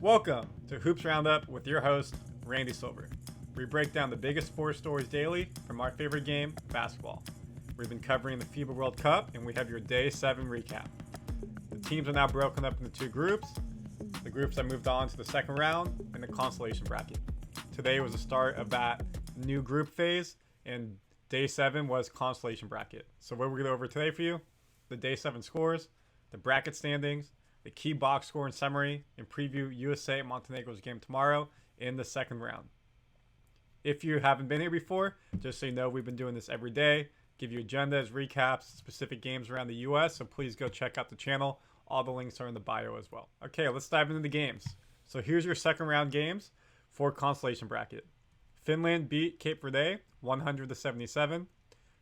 Welcome to Hoops Roundup with your host, Randy Silver. We break down the biggest sports stories daily from our favorite game, basketball. We've been covering the FIBA World Cup, and we have your Day 7 recap. The teams are now broken up into two groups. The groups that moved on to the second round and the consolation bracket. Today was the start of that new group phase, and Day 7 was consolation bracket. So what we're going to go over today for you, the Day 7 scores, the bracket standings, the key box score and summary, and preview USA Montenegro's game tomorrow in the second round. If you haven't been here before, just so you know, we've been doing this every day. Give you agendas, recaps, specific games around the US, so please go check out the channel. All the links are in the bio as well. Okay, let's dive into the games. So here's your second round games for consolation bracket. Finland beat Cape Verde 100-77.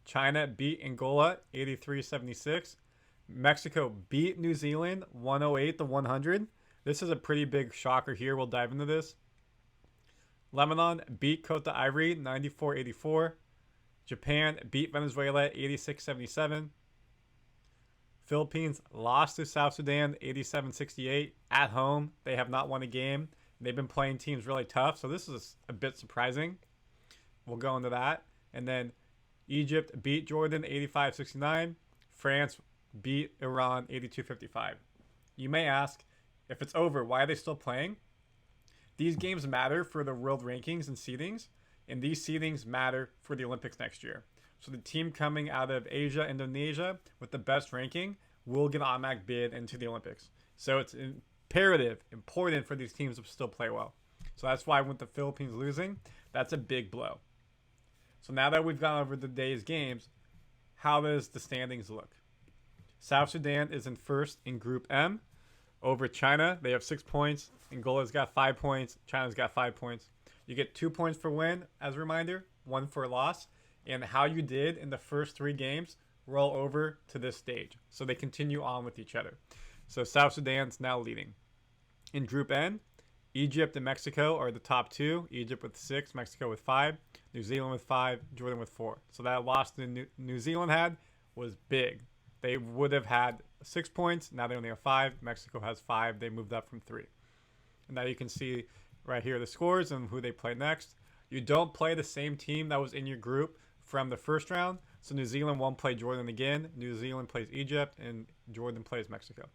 China beat Angola 83-76. Mexico beat New Zealand 108-100. This is a pretty big shocker here. We'll dive into this. Lebanon beat Cote d'Ivoire 94-84. Japan beat Venezuela 86-77. Philippines lost to South Sudan 87-68 at home. They have not won a game. They've been playing teams really tough, so this is a bit surprising. We'll go into that. And then Egypt beat Jordan 85-69. France beat Iran 82-55. You may ask, if it's over, why are they still playing? These games matter for the world rankings and seedings, and these seedings matter for the Olympics next year. So the team coming out of Asia, Indonesia, with the best ranking will get an automatic bid into the Olympics. So it's imperative, important for these teams to still play well. So that's why with the Philippines losing, that's a big blow. So now that we've gone over the day's games, how does the standings look? South Sudan is in first in Group M over China. They have 6 points. Angola's got 5 points. China's got 5 points. You get 2 points for win, as a reminder, 1 for a loss. And how you did in the first 3 games roll over to this stage. So they continue on with each other. So South Sudan's now leading. In Group N, Egypt and Mexico are the top 2. Egypt with 6, Mexico with 5, New Zealand with 5, Jordan with 4. So that loss that New Zealand had was big. They would have had 6 points. Now they only have 5. Mexico has 5. They moved up from 3. And now you can see right here the scores and who they play next. You don't play the same team that was in your group from the first round. So New Zealand won't play Jordan again. New Zealand plays Egypt, and Jordan plays Mexico.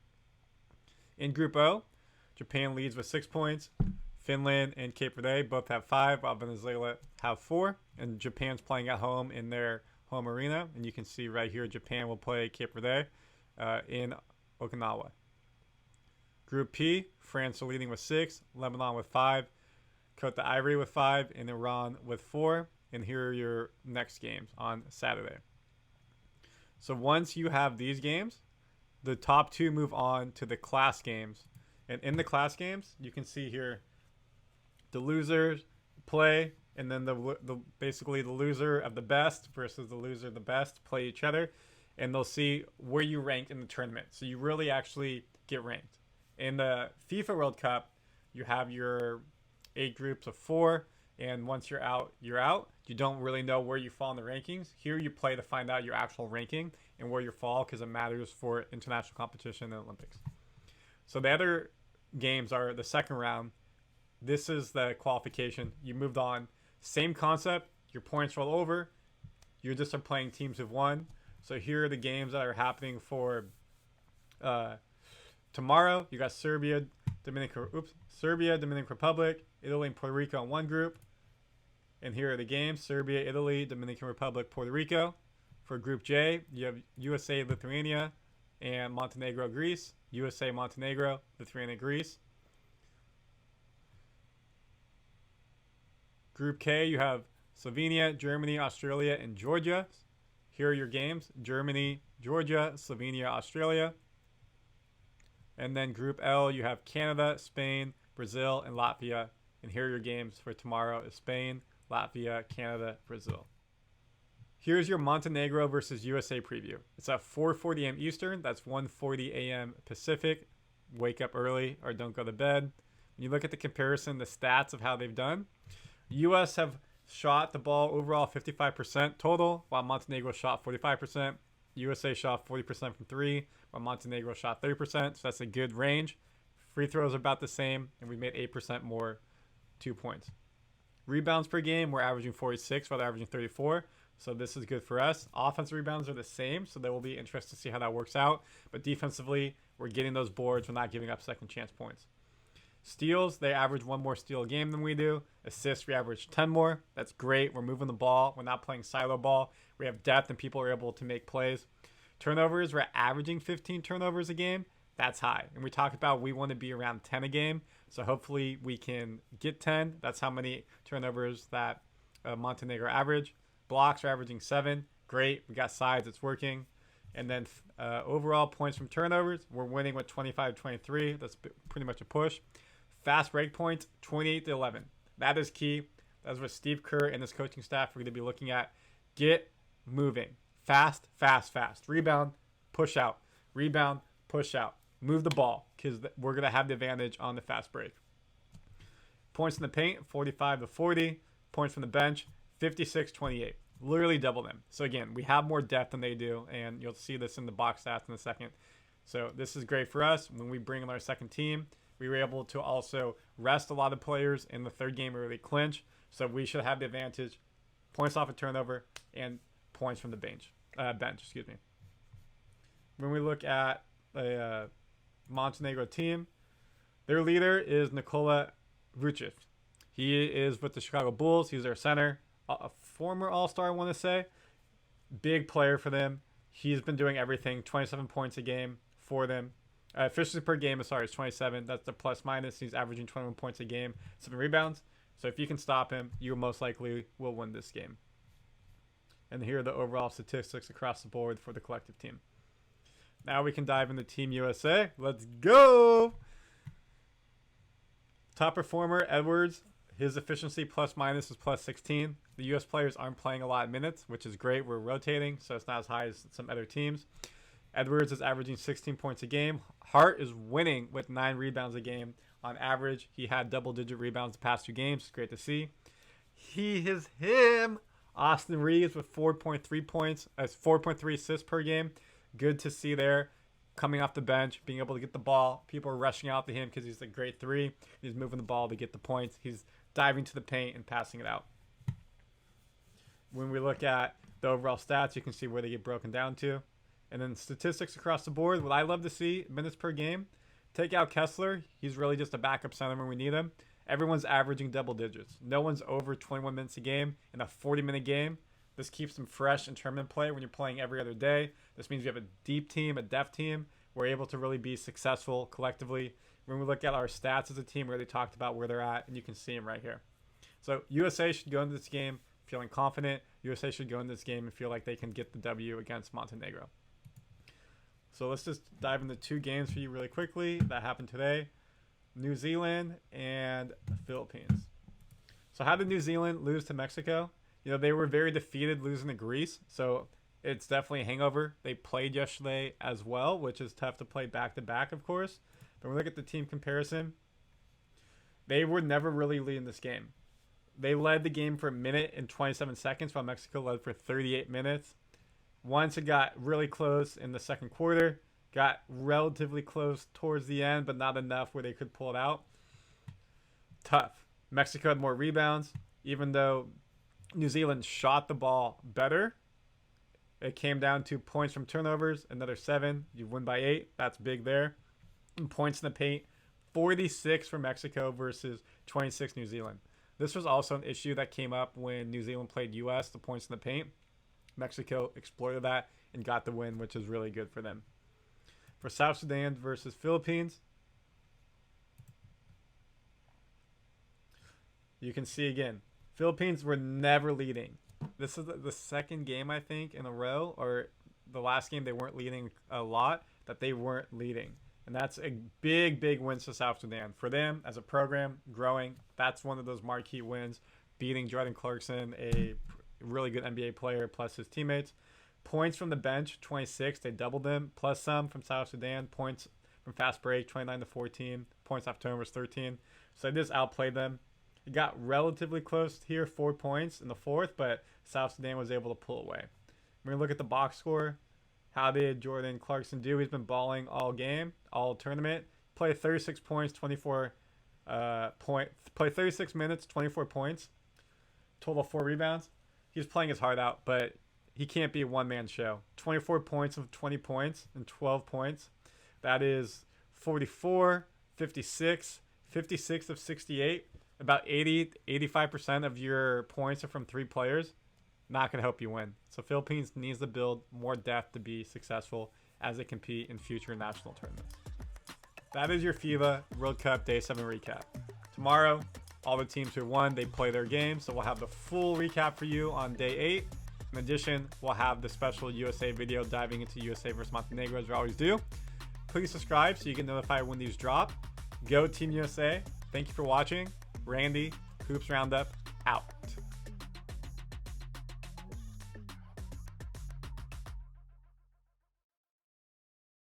In Group O, Japan leads with 6 points. Finland and Cape Verde both have 5, while Venezuela have 4. And Japan's playing at home in their home arena. And you can see right here, Japan will play Cape Verde in Okinawa. Group P, France are leading with 6, Lebanon with 5, Cote d'Ivoire with 5, and Iran with 4. And here are your next games on Saturday. So once you have these games, the top 2 move on to the class games. And in the class games, you can see here the losers play, and then basically the loser of the best versus the loser of the best play each other, and they'll see where you ranked in the tournament. So you really actually get ranked. In the FIFA World Cup, you have your 8 groups of 4, and once you're out, you're out. You don't really know where you fall in the rankings. Here you play to find out your actual ranking and where you fall, because it matters for international competition and Olympics. So the other games are the second round. This is the qualification. You moved on. Same concept. Your points roll over. You just are playing teams who've won. So here are the games that are happening for tomorrow. You got Serbia, Dominican Republic, Italy, and Puerto Rico in one group. And here are the games: Serbia, Italy, Dominican Republic, Puerto Rico. For Group J, you have USA, Lithuania, and Montenegro, Greece. USA, Montenegro, Lithuania, Greece. Group K, you have Slovenia, Germany, Australia, and Georgia. Here are your games: Germany, Georgia, Slovenia, Australia. And then Group L, you have Canada, Spain, Brazil, and Latvia. And here are your games for tomorrow: is Spain, Latvia, Canada, Brazil. Here's your Montenegro versus USA preview. It's at 4:40 a.m. Eastern. That's 1:40 a.m. Pacific. Wake up early or don't go to bed. When you look at the comparison, the stats of how they've done, U.S. have shot the ball overall 55% total, while Montenegro shot 45%. USA shot 40% from 3, while Montenegro shot 30%. So that's a good range. Free throws are about the same, and we made 8% more 2 points. Rebounds per game, we're averaging 46 while they're averaging 34. So this is good for us. Offensive rebounds are the same, so that will be interesting to see how that works out. But defensively, we're getting those boards. We're not giving up second chance points. Steals, they average 1 more steal a game than we do. Assists, we average 10 more. That's great. We're moving the ball. We're not playing silo ball. We have depth, and people are able to make plays. Turnovers, we're averaging 15 turnovers a game. That's high. And we talked about we want to be around 10 a game. So hopefully we can get 10. That's how many turnovers that Montenegro average. Blocks are averaging 7. Great. We got sides. It's working. And then overall points from turnovers, we're winning with 25-23. That's pretty much a push. Fast break points, 28-11. That is key. That's what Steve Kerr and his coaching staff are going to be looking at. Get moving. Fast, fast, fast. Rebound, push out. Rebound, push out. Move the ball because we're going to have the advantage on the fast break. Points in the paint, 45-40. Points from the bench, 56-28. Literally double them. So again, we have more depth than they do, and you'll see this in the box stats in a second. So this is great for us. When we bring in our second team, we were able to also rest a lot of players in the third game where they clinch. So we should have the advantage. Points off a turnover and points from the bench. When we look at a Montenegro team, their leader is Nikola Vucic. He is with the Chicago Bulls. He's their center. A former All-Star, I want to say. Big player for them. He's been doing everything. 27 points a game for them. Efficiency per game, is 27. That's the plus minus. He's averaging 21 points a game, 7 rebounds. So if you can stop him, you most likely will win this game. And here are the overall statistics across the board for the collective team. Now we can dive into Team USA. Let's go! Top performer, Edwards. His efficiency plus minus is plus 16. The U.S. players aren't playing a lot of minutes, which is great. We're rotating, so it's not as high as some other teams. Edwards is averaging 16 points a game. Hart is winning with 9 rebounds a game on average. He had double-digit rebounds the past 2 games. It's great to see. He is him. Austin Reeves with 4.3 points, 4.3 assists per game. Good to see there. Coming off the bench, being able to get the ball. People are rushing out to him because he's a great 3. He's moving the ball to get the points. He's diving to the paint and passing it out. When we look at the overall stats, you can see where they get broken down to. And then statistics across the board. What I love to see, minutes per game. Take out Kessler. He's really just a backup center when we need him. Everyone's averaging double digits. No one's over 21 minutes a game in a 40-minute game. This keeps them fresh in tournament play when you're playing every other day. This means we have a deep team, a depth team. We're able to really be successful collectively. When we look at our stats as a team, we already talked about where they're at, and you can see them right here. So USA should go into this game feeling confident. USA should go into this game and feel like they can get the W against Montenegro. So let's just dive into 2 games for you really quickly that happened today. New Zealand and the Philippines. So how did New Zealand lose to Mexico? You know, they were very defeated losing to Greece. So it's definitely a hangover. They played yesterday as well, which is tough to play back-to-back, of course. But when we look at the team comparison, they were never really leading this game. They led the game for 1 minute and 27 seconds, while Mexico led for 38 minutes. Once it got really close in the second quarter, got relatively close towards the end, but not enough where they could pull it out. Tough. Mexico had more rebounds, even though New Zealand shot the ball better. It came down to points from turnovers, another 7. You win by 8. That's big there. And points in the paint, 46 for Mexico versus 26 New Zealand. This was also an issue that came up when New Zealand played U.S., the points in the paint. Mexico exploited that and got the win, which is really good for them. For South Sudan versus Philippines, you can see again, Philippines were never leading. This is the second game, I think, in a row, or the last game they weren't leading a lot, that they weren't leading. And that's a big, big win to South Sudan. For them, as a program, growing, that's one of those marquee wins, beating Jordan Clarkson, a really good NBA player, plus his teammates. Points from the bench, 26. They doubled them, plus some from South Sudan. Points from fast break, 29-14. Points off turnovers, 13. So they just outplayed them. It got relatively close here, 4 points in the fourth, but South Sudan was able to pull away. When we look at the box score, how did Jordan Clarkson do? He's been balling all game, all tournament. play 36 points, 24 play 36 minutes, 24 points, total 4 rebounds. He's playing his heart out, but he can't be a one-man show. 24 points of 20 points and 12 points. That is 44, 56, 56 of 68. About 85% of your points are from 3 players. Not going to help you win. So Philippines needs to build more depth to be successful as they compete in future national tournaments. That is your FIBA World Cup Day 7 recap. Tomorrow, all the teams who won, they play their games. So we'll have the full recap for you on Day 8. In addition, we'll have the special USA video diving into USA versus Montenegro as we always do. Please subscribe so you get notified when these drop. Go Team USA. Thank you for watching. Randy, Hoops Roundup, out.